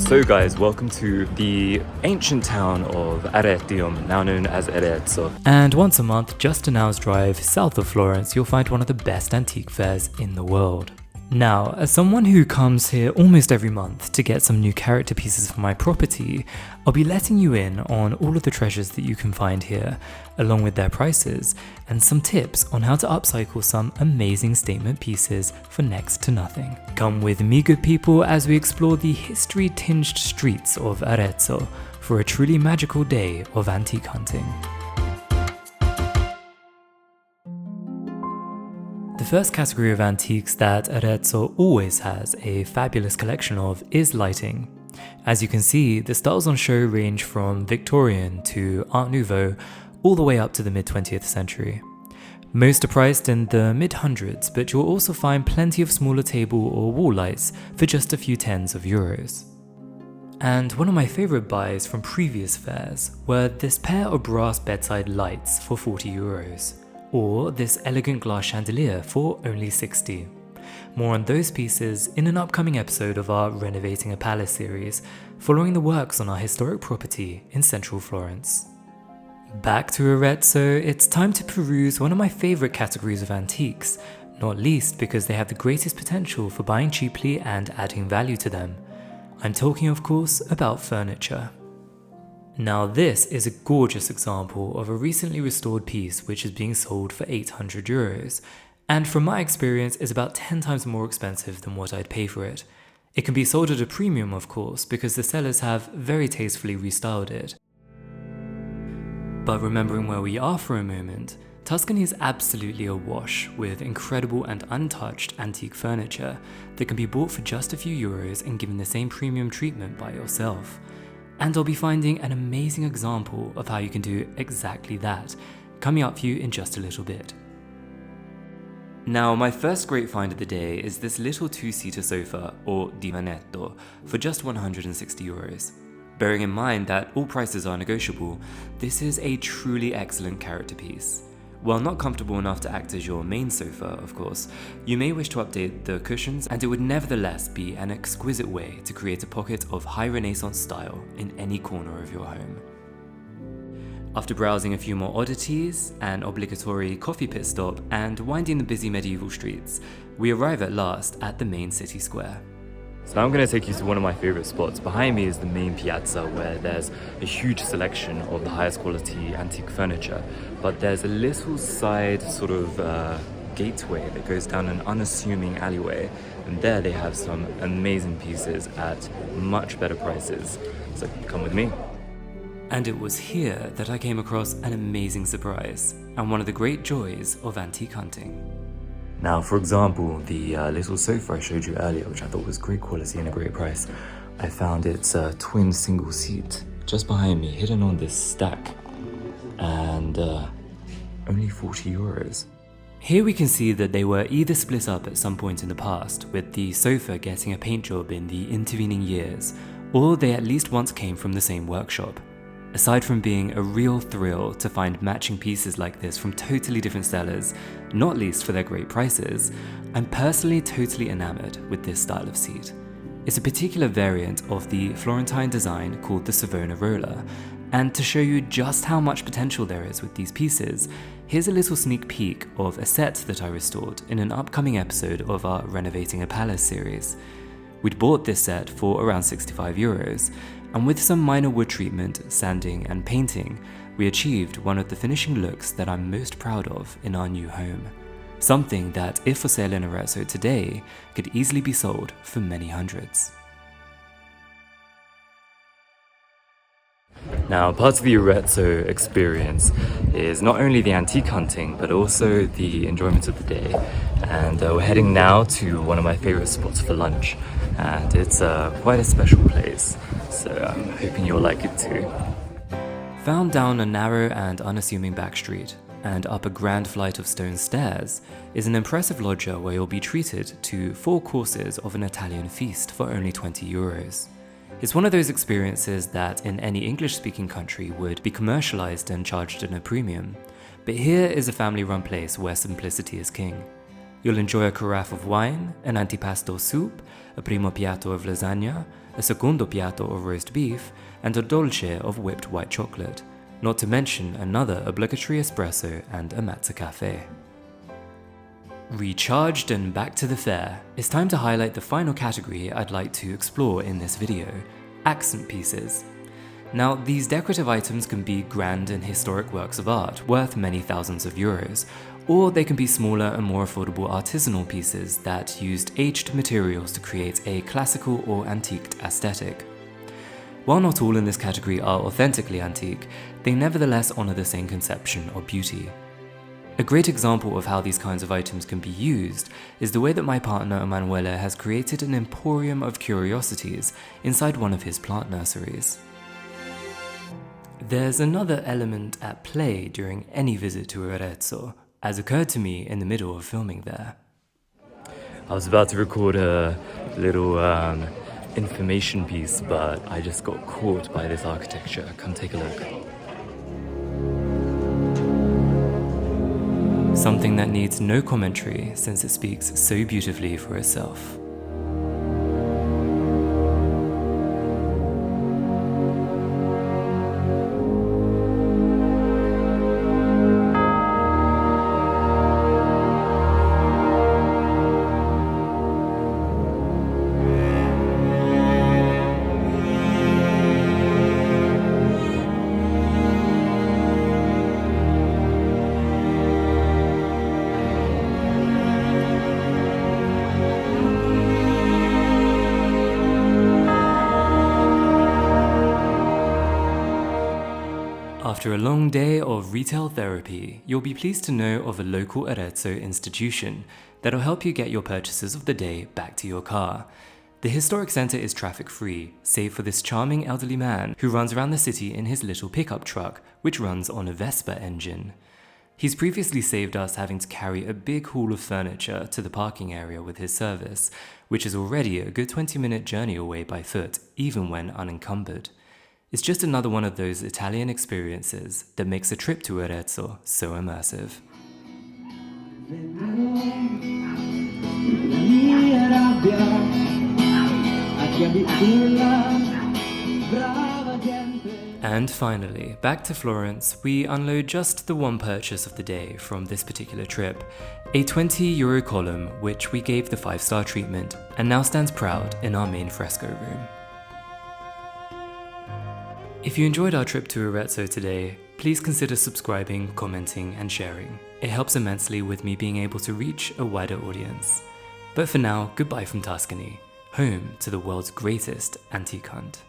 So guys, welcome to the ancient town of Arezzo, now known as Arezzo. And once a month, just an hour's drive south of Florence, you'll find one of the best antique fairs in the world. Now, as someone who comes here almost every month to get some new character pieces for my property, I'll be letting you in on all of the treasures that you can find here, along with their prices, and some tips on how to upcycle some amazing statement pieces for next to nothing. Come with me, good people, as we explore the history-tinged streets of Arezzo for a truly magical day of antique hunting. The first category of antiques that Arezzo always has a fabulous collection of is lighting. As you can see, the styles on show range from Victorian to Art Nouveau, all the way up to the mid-20th century. Most are priced in the mid-hundreds, but you'll also find plenty of smaller table or wall lights for just a few tens of euros. And one of my favourite buys from previous fairs were this pair of brass bedside lights for 40 euros. Or this elegant glass chandelier for only 60. More on those pieces in an upcoming episode of our Renovating a Palace series, following the works on our historic property in central Florence. Back to Arezzo, it's time to peruse one of my favourite categories of antiques, not least because they have the greatest potential for buying cheaply and adding value to them. I'm talking, of course, about furniture. Now this is a gorgeous example of a recently restored piece which is being sold for 800 euros, and from my experience is about 10 times more expensive than what I'd pay for it. It can be sold at a premium, of course, because the sellers have very tastefully restyled it. But remembering where we are for a moment, Tuscany is absolutely awash with incredible and untouched antique furniture that can be bought for just a few euros and given the same premium treatment by yourself. And I'll be finding an amazing example of how you can do exactly that, coming up for you in just a little bit. Now, my first great find of the day is this little two-seater sofa, or divanetto, for just 160 euros. Bearing in mind that all prices are negotiable, this is a truly excellent character piece. While not comfortable enough to act as your main sofa, of course, you may wish to update the cushions, and it would nevertheless be an exquisite way to create a pocket of high Renaissance style in any corner of your home. After browsing a few more oddities, an obligatory coffee pit stop, and winding the busy medieval streets, we arrive at last at the main city square. So now I'm going to take you to one of my favourite spots. Behind me is the main piazza where there's a huge selection of the highest quality antique furniture, but there's a little side sort of gateway that goes down an unassuming alleyway, and there they have some amazing pieces at much better prices. So come with me. And it was here that I came across an amazing surprise, and one of the great joys of antique hunting. Now, for example, the little sofa I showed you earlier, which I thought was great quality and a great price, I found its twin single seat just behind me, hidden on this stack, and only 40 euros. Here we can see that they were either split up at some point in the past, with the sofa getting a paint job in the intervening years, or they at least once came from the same workshop. Aside from being a real thrill to find matching pieces like this from totally different sellers, not least for their great prices, I'm personally totally enamored with this style of seat. It's a particular variant of the Florentine design called the Savonarola, and to show you just how much potential there is with these pieces, here's a little sneak peek of a set that I restored in an upcoming episode of our Renovating a Palace series. We'd bought this set for around 65 euros, and with some minor wood treatment, sanding and painting, we achieved one of the finishing looks that I'm most proud of in our new home. Something that, if for sale in Arezzo today, could easily be sold for many hundreds. Now, part of the Arezzo experience is not only the antique hunting, but also the enjoyment of the day. And we're heading now to one of my favorite spots for lunch, and it's quite a special place, so I'm hoping you'll like it too. Found down a narrow and unassuming back street, and up a grand flight of stone stairs, is an impressive loggia where you'll be treated to 4 courses of an Italian feast for only 20 euros. It's one of those experiences that in any English-speaking country would be commercialized and charged at a premium, but here is a family-run place where simplicity is king. you'll enjoy a carafe of wine, an antipasto soup, a primo piatto of lasagna, a secondo piatto of roast beef, and a dolce of whipped white chocolate, not to mention another obligatory espresso and a matcha cafe. Recharged and back to the fair, it's time to highlight the final category I'd like to explore in this video: accent pieces. Now, these decorative items can be grand and historic works of art worth many thousands of euros, or they can be smaller and more affordable artisanal pieces that used aged materials to create a classical or antiqued aesthetic. While not all in this category are authentically antique, they nevertheless honor the same conception of beauty. A great example of how these kinds of items can be used is the way that my partner Emanuele has created an emporium of curiosities inside one of his plant nurseries. There's another element at play during any visit to Arezzo, as occurred to me in the middle of filming there. I was about to record a little information piece, but I just got caught by this architecture. Come take a look. Something that needs no commentary since it speaks so beautifully for itself. After a long day of retail therapy, you'll be pleased to know of a local Arezzo institution that'll help you get your purchases of the day back to your car. The historic centre is traffic-free, save for this charming elderly man who runs around the city in his little pickup truck, which runs on a Vespa engine. He's previously saved us having to carry a big haul of furniture to the parking area with his service, which is already a good 20-minute journey away by foot, even when unencumbered. It's just another one of those Italian experiences that makes a trip to Arezzo so immersive. And finally, back to Florence, we unload just the one purchase of the day from this particular trip, a €20 column which we gave the 5-star treatment and now stands proud in our main fresco room. If you enjoyed our trip to Arezzo today, please consider subscribing, commenting, and sharing. It helps immensely with me being able to reach a wider audience. But for now, goodbye from Tuscany, home to the world's greatest antique hunt.